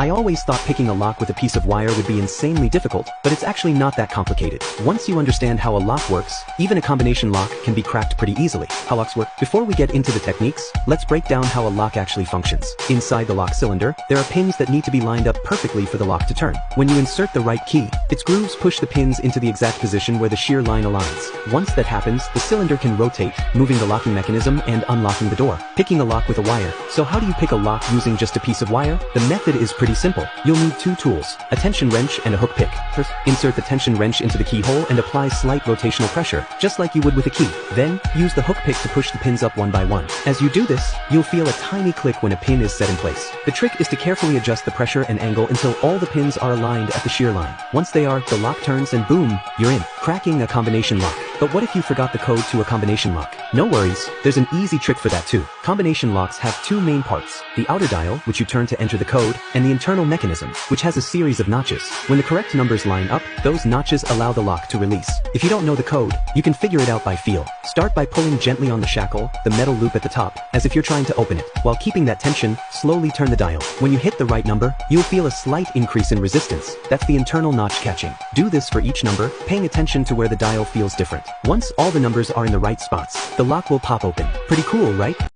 I always thought picking a lock with a piece of wire would be insanely difficult, but it's actually not that complicated. Once you understand how a lock works, even a combination lock can be cracked pretty easily. How locks work? Before we get into the techniques, let's break down how a lock actually functions. Inside the lock cylinder, there are pins that need to be lined up perfectly for the lock to turn. When you insert the right key, its grooves push the pins into the exact position where the shear line aligns. Once that happens, the cylinder can rotate, moving the locking mechanism and unlocking the door. Picking a lock with a wire. So how do you pick a lock using just a piece of wire? The method is pretty simple. You'll need two tools, a tension wrench and a hook pick. First, insert the tension wrench into the keyhole and apply slight rotational pressure, just like you would with a key. Then, use the hook pick to push the pins up one by one. As you do this, you'll feel a tiny click when a pin is set in place. The trick is to carefully adjust the pressure and angle until all the pins are aligned at the shear line. Once they are, the lock turns and boom, you're in. Cracking a combination lock. But what if you forgot the code to a combination lock? No worries, there's an easy trick for that too. Combination locks have two main parts, the outer dial, which you turn to enter the code, and the internal mechanism, which has a series of notches. When the correct numbers line up, those notches allow the lock to release. If you don't know the code, you can figure it out by feel. Start by pulling gently on the shackle, the metal loop at the top, as if you're trying to open it. While keeping that tension, slowly turn the dial. When you hit the right number, you'll feel a slight increase in resistance. That's the internal notch catching. Do this for each number, paying attention to where the dial feels different. Once all the numbers are in the right spots, the lock will pop open. Pretty cool, right?